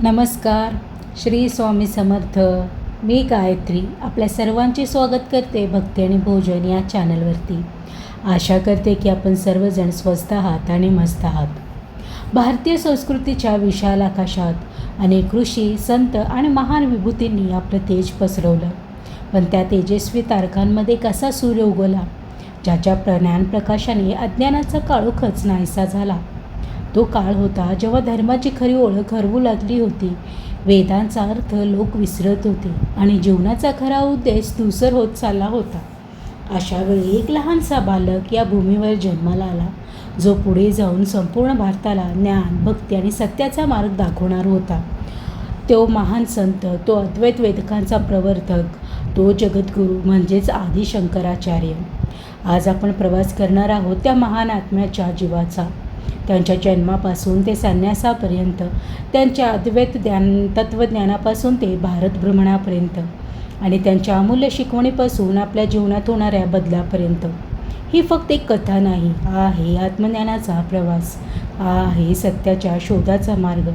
नमस्कार. श्री स्वामी समर्थ. मी गायत्री आपल्या सर्वांचे स्वागत करते भक्ती आणि भोजन या चॅनलवरती. आशा करते की आपण सर्वजण स्वस्थ आहात आणि मस्त आहात. भारतीय संस्कृतीच्या विशाल आकाशात अनेक ऋषी, संत आणि महान विभूतींनी आपलं तेज पसरवलं. पण त्या तेजस्वी तारकांमध्ये कसा सूर्य उगवला, ज्याच्या ज्ञानप्रकाशाने अज्ञानाचा काळोखच नाहीसा झाला. तो काळ होता जेव्हा धर्माची खरी ओळख हरवू लागली होती, वेदांचा अर्थ लोक विसरत होते आणि जीवनाचा खरा उद्देश धूसर होत चालला होता. अशा वेळी एक लहानसा बालक या भूमीवर जन्माला आला, जो पुढे जाऊन संपूर्ण भारताला ज्ञान, भक्ती आणि सत्याचा मार्ग दाखवणार होता. तो महान संत, तो अद्वैत वेदकांचा प्रवर्तक, तो जगद्गुरू म्हणजेच आदी शंकराचार्य. आज आपण प्रवास करणार आहोत त्या महान आत्म्याच्या जीवाचा. त्यांच्या जन्मापासून ते संन्यासापर्यंत, त्यांच्या अद्वैत तत्त्वज्ञानापासून ते भारत भ्रमणापर्यंत आणि त्यांच्या अमूल्य शिकवणीपासून आपल्या जीवनात होणाऱ्या बदलापर्यंत. ही फक्त एक कथा नाही, हा आहे आत्मज्ञानाचा प्रवास, हा आहे सत्याच्या शोधाचा मार्ग.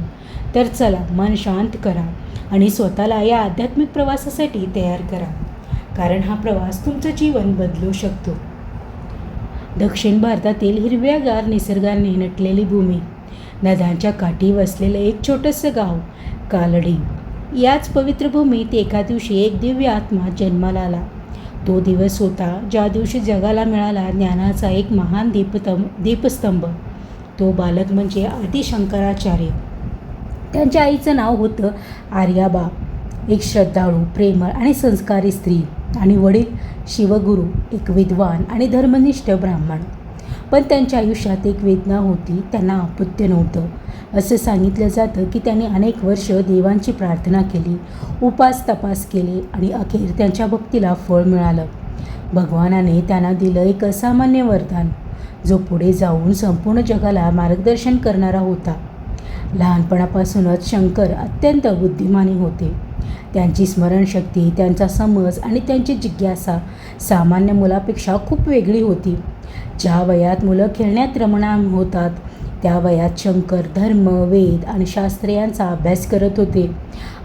तर चला, मन शांत करा आणि स्वतःला या आध्यात्मिक प्रवासासाठी तयार करा, कारण हा प्रवास तुमचं जीवन बदलू शकतो. दक्षिण भारतातील हिरव्यागार निसर्गाने नटलेली भूमी, नद्यांच्या काठी वसलेलं एक छोटंसं गाव कालडी. याच पवित्र भूमीत एका दिवशी एक दिव्य आत्मा जन्माला आला. तो दिवस होता ज्या दिवशी जगाला मिळाला ज्ञानाचा एक महान दीपस्तंभ. तो बालक म्हणजे आदी शंकराचार्य. त्यांच्या आईचं नाव होतं आर्याबा, एक श्रद्धाळू, प्रेमळ आणि संस्कारी स्त्री, आणि वडील शिवगुरू, एक विद्वान आणि धर्मनिष्ठ ब्राह्मण. पण त्यांच्या आयुष्यात एक वेदना होती, त्यांना अपत्य नव्हतं. असं सांगितलं जातं की त्यांनी अनेक वर्ष देवांची प्रार्थना केली, उपास तपास केले आणि अखेर त्यांच्या भक्तीला फळ मिळालं. भगवानाने त्यांना दिलं एक असामान्य वरदान, जो पुढे जाऊन संपूर्ण जगाला मार्गदर्शन करणारा होता. लहानपणापासूनच शंकर अत्यंत बुद्धिमानी होते. त्यांची स्मरणशक्ती, त्यांचा समज आणि त्यांची जिज्ञासा सामान्य मुलापेक्षा खूप वेगळी होती. ज्या वयात मुलं खेळण्यात रममाण होतात, त्या वयात शंकर धर्म, वेद आणि शास्त्र यांचा अभ्यास करत होते.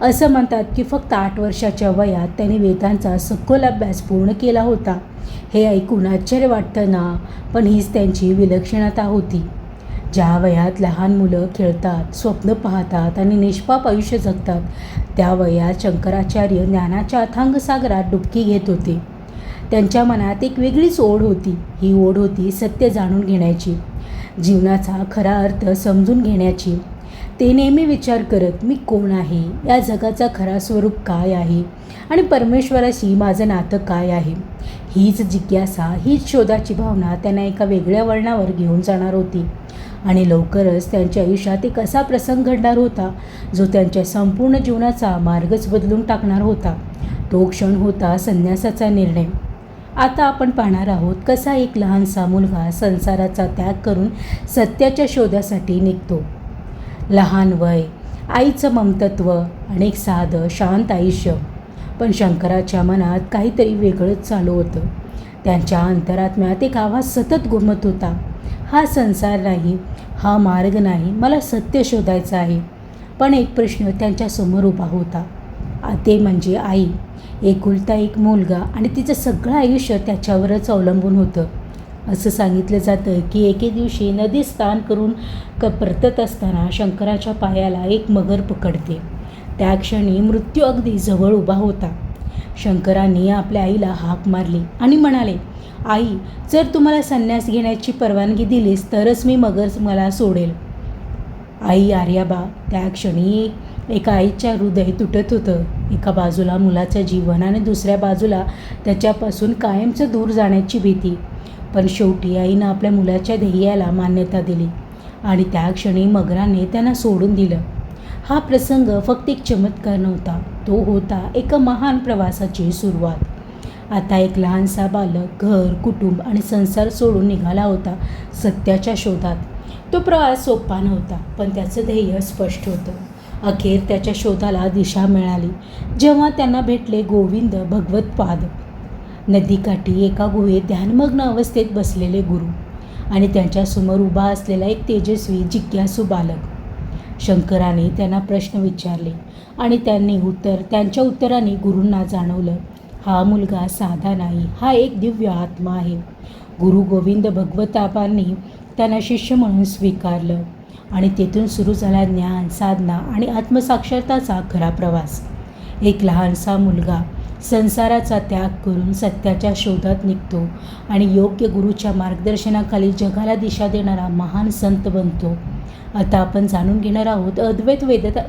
असं म्हणतात की फक्त 8 वर्षाच्या वयात त्यांनी वेदांचा सखोल अभ्यास पूर्ण केला होता. हे ऐकून आश्चर्य वाटतं ना, पण हीच त्यांची विलक्षणता होती. ज्या वयात लहान मुलं खेळतात, स्वप्न पाहतात आणि निष्पाप आयुष्य जगतात, त्या वयात शंकराचार्य ज्ञानाच्या अथांग सागरात डुबकी घेत होते. त्यांच्या मनात एक वेगळीच ओढ होती. ही ओढ होती सत्य जाणून घेण्याची, जीवनाचा खरा अर्थ समजून घेण्याची. ते नेहमी विचार करत, मी कोण आहे, या जगाचा खरा स्वरूप काय आहे आणि परमेश्वराशी माझं नातं काय आहे. हीच जिज्ञासा, हीच शोधाची भावना त्यांना एका वेगळ्या वळणावर घेऊन जाणार होती. आणि लवकरच त्यांच्या आयुष्यात एक असा प्रसंग घडणार होता, जो त्यांच्या संपूर्ण जीवनाचा मार्गच बदलून टाकणार होता. तो क्षण होता संन्यासाचा निर्णय. आता आपण पाहणार आहोत कसा एक लहानसा मुलगा संसाराचा त्याग करून सत्याच्या शोधासाठी निघतो. लहान वय, आईचं ममतत्व आणि एक साधं शांत आयुष्य. पण शंकराच्या मनात काहीतरी वेगळंच चालू होतं. त्यांच्या अंतरात्म्यात एक आवाज सतत घुमत होता, हा संसार नाही, हा मार्ग नाही, मला सत्य शोधायचं आहे. पण एक प्रश्न त्यांच्यासमोर उभा होता, ते म्हणजे आई. एकुलता एक मुलगा आणि तिचं सगळं आयुष्य त्याच्यावरच अवलंबून होतं. असं सांगितलं जातं की एके दिवशी नदी स्नान करून परतत असताना शंकराच्या पायाला एक मगर पकडते. त्या क्षणी मृत्यू अगदी जवळ उभा होता. शंकरांनी आपल्या आईला हाक मारली आणि म्हणाले, आई, जर तुम्हाला संन्यास घेण्याची परवानगी दिलीस तरच मी मगर मला सोडेल. आई आर्याबा. त्या क्षणी एका आईच्या हृदय तुटत होतं. एका बाजूला मुलाचं जीवन आणि दुसऱ्या बाजूला त्याच्यापासून कायमचं दूर जाण्याची भीती. पण शेवटी आईनं आपल्या मुलाच्या ध्येयाला मान्यता दिली आणि त्या क्षणी मगराने त्यांना सोडून दिलं. हा प्रसंग फक्त एक चमत्कार नव्हता, तो होता एका महान प्रवासाची सुरुवात. आता एक लहानसा बालक घर, कुटुंब आणि संसार सोडून निघाला होता सत्याच्या शोधात. तो प्रवास सोपा नव्हता, पण त्याचं ध्येय स्पष्ट होतं. अखेर त्याच्या शोधाला दिशा मिळाली जेव्हा त्यांना भेटले गोविंद भगवतपाद. नदीकाठी एका गुहेत ध्यानमग्न अवस्थेत बसलेले गुरु आणि त्यांच्यासमोर उभा असलेला एक तेजस्वी जिज्ञासू बालक. शंकराने त्यांना प्रश्न विचारले आणि त्यांच्या उत्तराने गुरूंना जाणवलं, हा मुलगा साधा नाही, हा एक दिव्य आत्मा आहे. गुरु गोविंद भगवतापांनी त्यांना शिष्य म्हणून स्वीकारलं आणि तेथून सुरू झाला ज्ञान, साधना आणि आत्मसाक्षरताचा खरा प्रवास. एक लहानसा मुलगा संसाराचा त्याग करून सत्याच्या शोधात निघतो आणि योग्य गुरुच्या मार्गदर्शनाखाली जगाला दिशा देणारा महान संत बनतो. आता आपण जाणून घेणार आहोत अद्वैत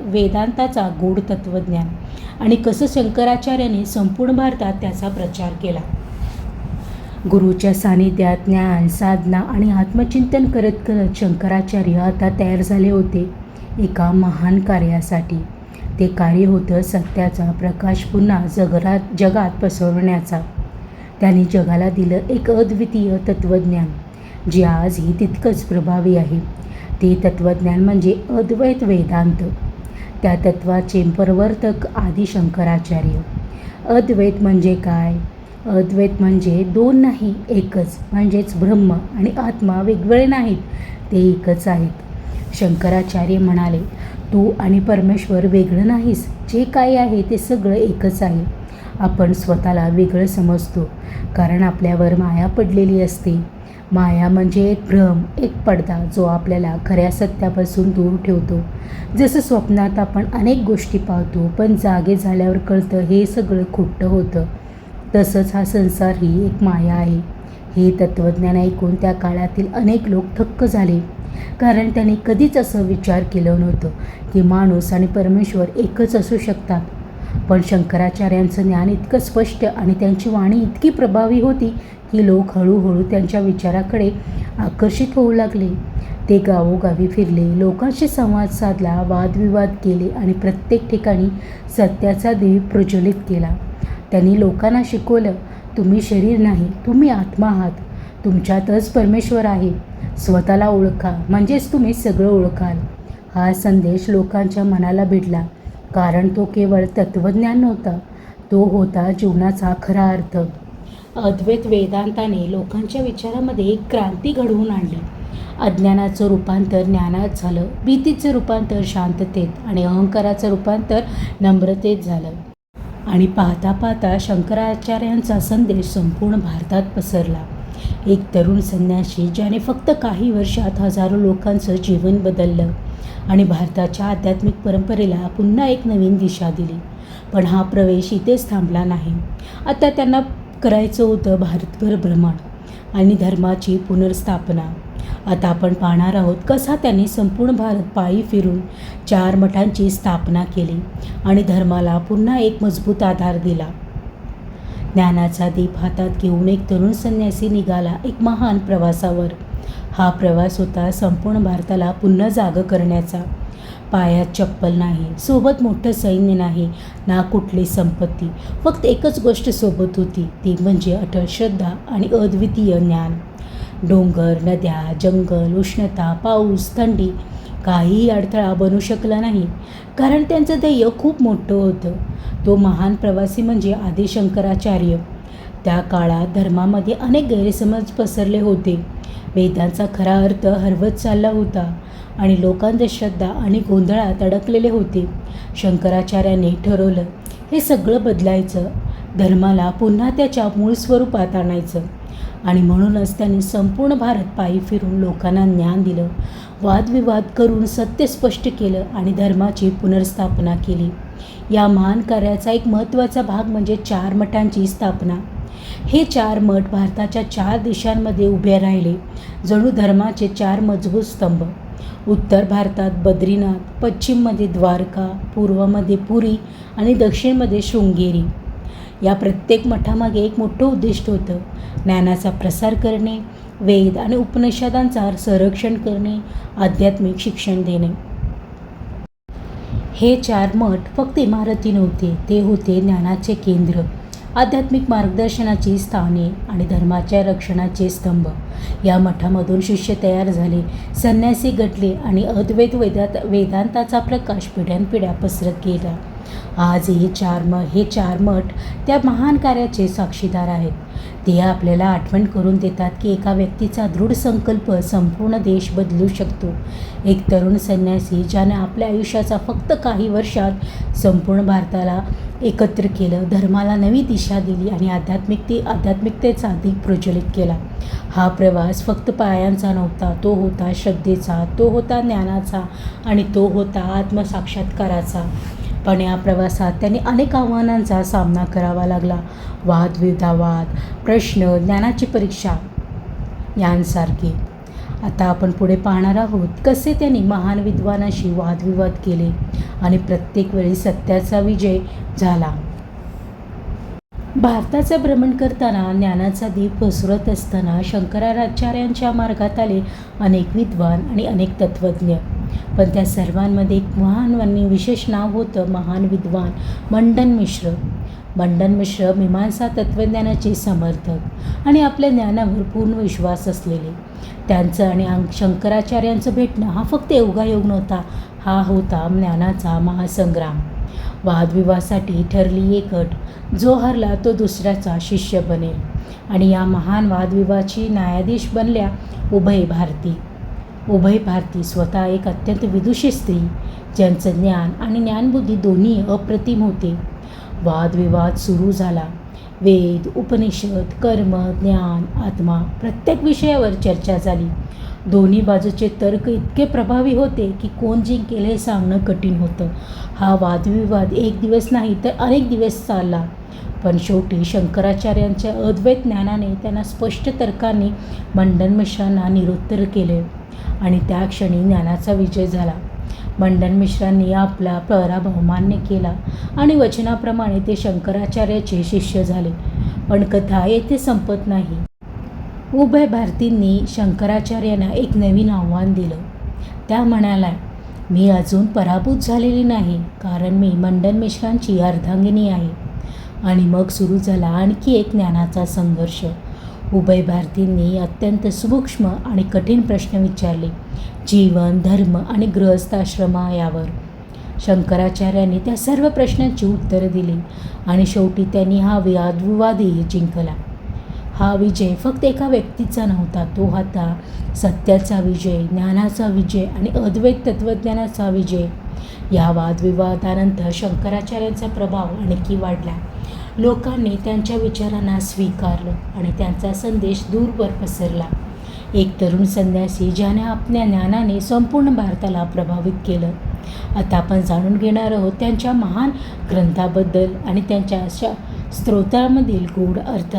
वेदांताचा गूढ तत्त्वज्ञान आणि कसं शंकराचार्यांनी संपूर्ण भारतात त्याचा प्रचार केला. गुरुच्या सानिध्यात ज्ञान, साधना आणि आत्मचिंतन करत करत शंकराचार्य आता तयार झाले होते एका महान कार्यासाठी. ते कार्य होतं सत्याचा प्रकाश पुन्हा जगात पसरवण्याचा. त्यांनी जगाला दिलं एक अद्वितीय तत्त्वज्ञान जे आजही तितकंच प्रभावी आहे. ते तत्त्वज्ञान म्हणजे अद्वैत वेदांत. त्या तत्त्वाचे प्रवर्तक आदि शंकराचार्य. अद्वैत म्हणजे काय? अद्वैत म्हणजे दोन नाही, एकच. म्हणजेच ब्रह्म आणि आत्मा वेगवेगळे नाहीत, ते एकच आहेत. शंकराचार्य म्हणाले, तू आणि परमेश्वर वेगळं नाहीस, जे काही आहे ते सगळं एकच आहे. आपण स्वतःला वेगळं समजतो कारण आपल्यावर माया पडलेली असते. माया म्हणजे एक भ्रम, एक पडदा जो आपल्याला खऱ्या सत्यापासून दूर ठेवतो. जसं स्वप्नात आपण अनेक गोष्टी पाहतो पण जागे झाल्यावर कळतं हे सगळं खोटं होतं, तसंच हा संसार ही एक माया आहे. हे तत्त्वज्ञान ऐकून त्या काळातील अनेक लोक थक्क झाले कारण त्यांनी कधीच असं विचार केलं नव्हतं की माणूस आणि परमेश्वर एकच असू शकतात. पण शंकराचार्यांचं ज्ञान इतकं स्पष्ट आणि त्यांची वाणी इतकी प्रभावी होती की लोक हळूहळू त्यांच्या विचाराकडे आकर्षित होऊ लागले. ते गावोगावी फिरले, लोकांशी संवाद साधला, वादविवाद केले आणि प्रत्येक ठिकाणी सत्याचा दीप प्रज्वलित केला. त्यांनी लोकांना शिकवलं, तुम्ही शरीर नाही, तुम्ही आत्मा आहात. तुमच्यातच परमेश्वर आहे. स्वतःला ओळखा म्हणजेच तुम्ही सगळं ओळखाल. हा संदेश लोकांच्या मनाला भिडला कारण तो केवळ तत्त्वज्ञान नव्हता, तो होता जीवनाचा खरा अर्थ. अद्वैत वेदांताने लोकांच्या विचारामध्ये एक क्रांती घडवून आणली. अज्ञानाचं रूपांतर ज्ञानात झालं, भीतीचं रूपांतर शांततेत आणि अहंकाराचं रूपांतर नम्रतेत झालं. आणि पाहता पाहता शंकराचार्यांचा संदेश संपूर्ण भारतात पसरला. एक तरुण संन्यासी ज्याने फक्त काही वर्षात हजारो लोकांचं जीवन बदललं आणि भारताच्या आध्यात्मिक परंपरेला पुन्हा एक नवीन दिशा दिली. पण हा प्रवेश इथेच थांबला नाही. आता त्यांना करायचं होतं भारतभर भ्रमण आणि धर्माची पुनर्स्थापना. आता आपण पाहणार आहोत कसा त्यांनी संपूर्ण भारत पायी फिरून 4 मठांची स्थापना केली आणि धर्माला पुन्हा एक मजबूत आधार दिला. ज्ञानाचा दीप हातात घेऊन एक तरुण संन्यासी निघाला एक महान प्रवासावर. हा प्रवास होता संपूर्ण भारताला पुन्हा जागं करण्याचा. पायात चप्पल नाही, सोबत मोठं सैन्य नाही, ना कुठली संपत्ती. फक्त एकच गोष्ट सोबत होती, ती म्हणजे अटळ श्रद्धा आणि अद्वितीय ज्ञान. डोंगर, नद्या, जंगल, उष्णता, पाऊस, थंडी काहीही अडथळा बनू शकला नाही कारण त्यांचं ध्येय खूप मोठं होतं. तो महान प्रवासी म्हणजे आदि शंकराचार्य. त्या काळात धर्मामध्ये अनेक गैरसमज पसरले होते. वेदांचा खरा अर्थ हरवत चालला होता आणि लोक अंधश्रद्धा आणि गोंधळात अडकलेले होते. शंकराचार्यांनी ठरवलं हे सगळं बदलायचं, धर्माला पुन्हा त्याच्या मूळ स्वरूपात आणायचं. आणि म्हणूनच त्यांनी संपूर्ण भारत पायी फिरून लोकांना ज्ञान दिलं, वादविवाद करून सत्य स्पष्ट केलं आणि धर्माची पुनर्स्थापना केली. या महान कार्याचा एक महत्त्वाचा भाग म्हणजे 4 मठांची स्थापना. हे 4 मठ भारताच्या 4 दिशांमध्ये उभे राहिले, जणू धर्माचे 4 मजबूत स्तंभ. उत्तर भारतात बद्रीनाथ, पश्चिममध्ये द्वारका, पूर्वमध्ये पुरी आणि दक्षिणमध्ये शृंगेरी. या प्रत्येक मठामागे एक मोठं उद्दिष्ट होतं, ज्ञानाचा प्रसार करणे, वेद आणि उपनिषदांचा संरक्षण करणे, आध्यात्मिक शिक्षण देणे. हे 4 मठ फक्त इमारती नव्हते, ते होते ज्ञानाचे केंद्र, आध्यात्मिक मार्गदर्शनाची स्थाने आणि धर्माच्या रक्षणाचे स्तंभ. या मठामधून शिष्य तयार झाले, संन्यासी घडले आणि अद्वैत वेदांताचा प्रकाश पिढ्यानपिढ्या पसरत गेला. आज हे 4 मठ त्या महान कार्याचे साक्षीदार आहेत. ते आपल्याला आठवण करून देतात की एका व्यक्तीचा दृढ संकल्प संपूर्ण देश बदलू शकतो. एक तरुण संन्यासी ज्याने आपल्या आयुष्याचा फक्त काही वर्षात संपूर्ण भारताला एकत्र केलं, धर्माला नवी दिशा दिली आणि आध्यात्मिकतेचा दिग प्रज्वलित केला. हा प्रवास फक्त पायांचा नव्हता, तो होता श्रद्धेचा, तो होता ज्ञानाचा आणि तो होता आत्मसाक्षात्काराचा. पण या प्रवासात त्यांनी अनेक आव्हानांचा सामना करावा लागला. वादविवाद, प्रश्न, ज्ञानाची परीक्षा यांसारखे. आता आपण पुढे पाहणार आहोत कसे त्यांनी महान विद्वानाशी वादविवाद केले आणि प्रत्येक वेळी सत्याचा विजय झाला. भारताचं भ्रमण करताना ज्ञानाचा दीप पसरत असताना शंकराचार्यांच्या मार्गात आले अनेक विद्वान आणि अनेक तत्त्वज्ञ. पण त्या सर्वांमध्ये एक महान आणि विशेष नाव होतं, महान विद्वान मंडन मिश्र. मंडन मिश्र मीमांसा तत्त्वज्ञानाचे समर्थक आणि आपल्या ज्ञानावर पूर्ण विश्वास असलेले. त्यांचं आणि शंकराचार्यांचं भेटणं हा फक्त योगायोग नव्हता, हा होता ज्ञानाचा महासंग्राम. वादविवादासाठी ठरली एक अट, जो हरला तो दुसऱ्याचा शिष्य बनेल. आणि या महान वादविवादाची न्यायाधीश बनल्या उभय भारती. उभय भारती स्वतः एक अत्यंत विदुषी स्त्री, ज्यांचं ज्ञान आणि ज्ञानबुद्धी दोन्ही अप्रतिम होते. वादविवाद सुरू झाला. वेद, उपनिषद, कर्म, ज्ञान, आत्मा प्रत्येक विषयावर चर्चा झाली. दोन्ही बाजूचे तर्क इतके प्रभावी होते की कोण जिंकेल हे सांगणं कठीण होतं. हा वादविवाद एक दिवस नाही तर अनेक दिवस चालला. पण शेवटी शंकराचार्यांच्या अद्वैत ज्ञानाने त्यांना स्पष्ट तर्काने मंडन मिश्रांना निरुत्तर केले आणि त्या क्षणी ज्ञानाचा विजय झाला. मंडन मिश्रांनी आपला पराभव मान्य केला आणि वचनाप्रमाणे ते शंकराचार्याचे शिष्य झाले. पण कथा येथे संपत नाही. उभय भारतींनी शंकराचार्यांना एक नवीन आव्हान दिलं. त्या म्हणाल्या, मी अजून पराभूत झालेली नाही, कारण मी मंडन मिश्रांची अर्धांगिनी आहे. आणि मग सुरू झाला आणखी एक ज्ञानाचा संघर्ष. उभय भारतींनी अत्यंत सूक्ष्म आणि कठीण प्रश्न विचारले, जीवन, धर्म आणि गृहस्थाश्रम यावर. शंकराचार्यांनी त्या सर्व प्रश्नांची उत्तरं दिली आणि शेवटी त्यांनी हा वादविवादही जिंकला. हा विजय फक्त एका व्यक्तीचा नव्हता, तो होता सत्याचा विजय, ज्ञानाचा विजय आणि अद्वैत तत्त्वज्ञानाचा विजय. या वादविवादानंतर शंकराचार्यांचा प्रभाव आणखी वाढला. लोकांनी त्यांच्या विचारांना स्वीकारलं आणि त्यांचा संदेश दूरवर पसरला. एक तरुण संन्यासी ज्याने आपल्या ज्ञानाने संपूर्ण भारताला प्रभावित केलं. आता आपण जाणून घेणार आहोत त्यांच्या महान ग्रंथाबद्दल आणि त्यांच्या स्तोत्रांमधील गूढ अर्थ.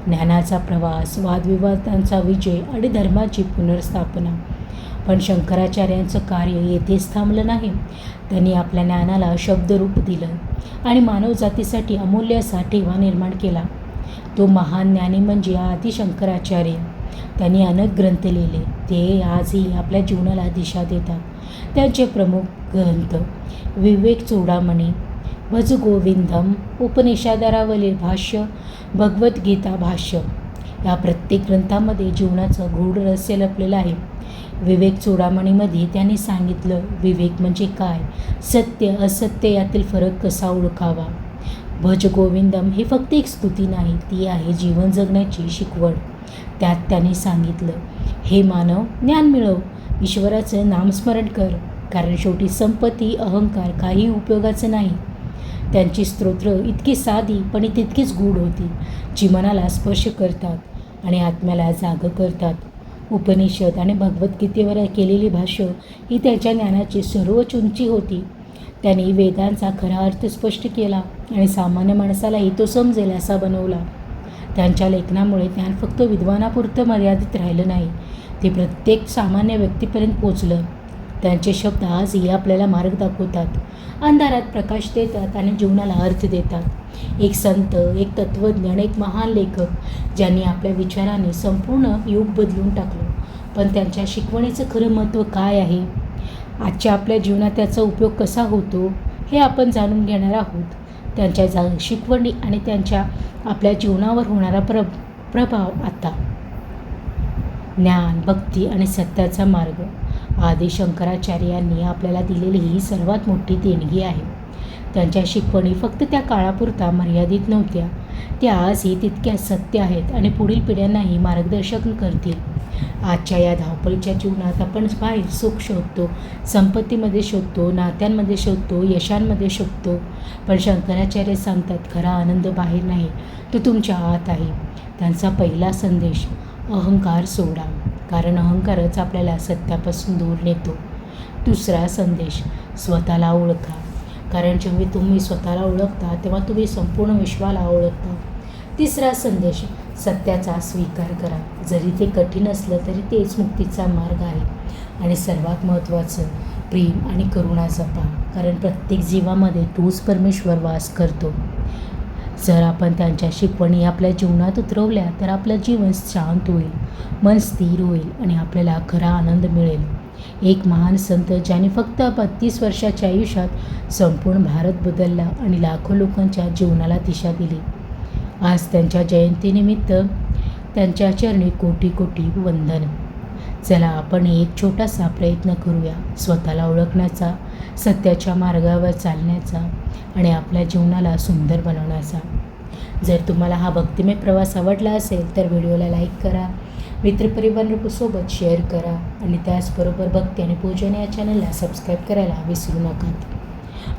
ज्ञानाचा प्रवास, वादविवादांचा विजय आणि धर्माची पुनर्स्थापना. पण शंकराचार्यांचं कार्य येथेच थांबलं नाही. त्यांनी आपल्या ज्ञानाला शब्दरूप दिलं आणि मानवजातीसाठी अमूल्य असा ठेवा निर्माण केला. तो महान ज्ञानी म्हणजे आदि शंकराचार्य. त्यांनी अनेक ग्रंथ लिहिले. ते आजही आपल्या जीवनाला दिशा देतात. त्यांचे प्रमुख ग्रंथ विवेक चूडामणी, भजगोविंदम, उपनिषदावरील भाष्य, भगवद्गीता भाष्य. या प्रत्येक ग्रंथामध्ये जीवनाचं गूढ रहस्य लपलेलं आहे. विवेक चूडामणीमध्ये त्यांनी सांगितलं, विवेक म्हणजे काय, सत्य असत्य यातील फरक कसा ओळखावा. भजगोविंदम ही फक्त एक स्तुती नाही, ती आहे जीवन जगण्याची शिकवण. त्यात त्यांनी सांगितलं, हे मानव, ज्ञान मिळव, ईश्वराचं नामस्मरण कर, कारण शेवटी संपत्ती, अहंकार काही उपयोगाचं नाही. त्यांची स्तोत्र इतकी साधी पण तितकीच गूढ होती, जी मनाला स्पर्श करतात आणि आत्म्याला जाग करतात. उपनिषद आणि भगवद्गीतेवर केलेली भाष्य ही त्याच्या ज्ञानाची सर्वोच्च उंची होती. त्यांनी वेदांचा खरा अर्थ स्पष्ट केला आणि सामान्य माणसालाही तो समजेल असा बनवला. त्यांच्या लेखनामुळे ज्ञान फक्त विद्वानापुरतं मर्यादित राहिलं नाही, ते प्रत्येक सामान्य व्यक्तीपर्यंत पोचलं. त्यांचे शब्द आजही आपल्याला मार्ग दाखवतात, अंधारात प्रकाश देतात आणि जीवनाला अर्थ देतात. एक संत, एक तत्त्वज्ञ आणि एक महान लेखक, ज्यांनी आपल्या विचाराने संपूर्ण युग बदलून टाकलं. पण त्यांच्या शिकवणीचं खरं महत्त्व काय आहे, आजच्या आपल्या जीवनात त्याचा उपयोग कसा होतो, हे आपण जाणून घेणार आहोत. त्यांच्या शिकवणी आणि त्यांच्या आपल्या जीवनावर होणारा प्रभाव. आता ज्ञान, भक्ती आणि सत्याचा मार्ग. आदि शंकराचार्यांनी आपल्याला दिलेली ही सर्वात मोठी देणगी आहे. त्यांच्या शिकवणी फक्त त्या काळापुरता मर्यादित नव्हत्या, ते आजही तितक्याच सत्य आहेत आणि पुढील पिढ्यांनाही मार्गदर्शन करतील. आजच्या या धावपळीच्या जीवनात आपण बाहेर सुख शोधतो, संपत्तीमध्ये शोधतो, नात्यांमध्ये शोधतो, यशांमध्ये शोधतो. पण शंकराचार्य सांगतात खरा आनंद बाहेर नाही, तो तुमच्या आत आहे. त्यांचा पहिला संदेश, अहंकार सोडा, कारण अहंकारच आपल्याला सत्यापासून दूर नेतो. दुसरा संदेश, स्वतःला ओळखा, कारण जेव्हा तुम्ही स्वतःला ओळखता तेव्हा तुम्ही संपूर्ण विश्वाला ओळखता. तिसरा संदेश, सत्याचा स्वीकार करा, जरी ते कठीण असलं तरी तेच मुक्तीचा मार्ग आहे. आणि सर्वात महत्त्वाचं, प्रेम आणि करुणा जपा, कारण प्रत्येक जीवामध्ये तोच परमेश्वर वास करतो. जर आपण त्यांच्या शिकवणी आपल्या जीवनात उतरवल्या तर आपलं जीवन शांत होईल, मन स्थिर होईल आणि आपल्याला खरा आनंद मिळेल. एक महान संत ज्याने फक्त 32 वर्षाच्या आयुष्यात संपूर्ण भारत बदलला आणि लाखो लोकांच्या जीवनाला दिशा दिली. आज त्यांच्या जयंतीनिमित्त त्यांच्या चरणी कोटी कोटी वंदन. चला आपण एक छोटासा प्रयत्न करूया स्वतःला ओळखण्याचा, सत्याच्या मार्गावर चालण्याचा आणि आपल्या जीवनाला सुंदर बनवण्याचा. जर तुम्हाला हा भक्तिमय प्रवास आवडला असेल तर व्हिडिओला लाईक करा, मित्रपरिवारासोबत शेअर करा आणि त्याचबरोबर भक्ती आणि पूजन या चॅनलला सबस्क्राईब करायला विसरू नका.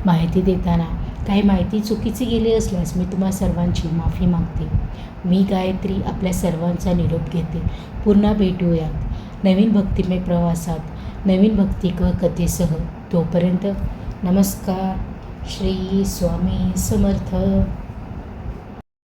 माहिती देताना काही माहिती चुकीची गेली असल्यास मी तुम्हा सर्वांची माफी मागते. मी गायत्री आपल्या सर्वांचा निरोप घेते. पुन्हा भेटूयात नवीन भक्तिमय प्रवासात, नवीन भक्ती कथेसह. तोपर्यंत नमस्कार. श्री स्वामी समर्थ.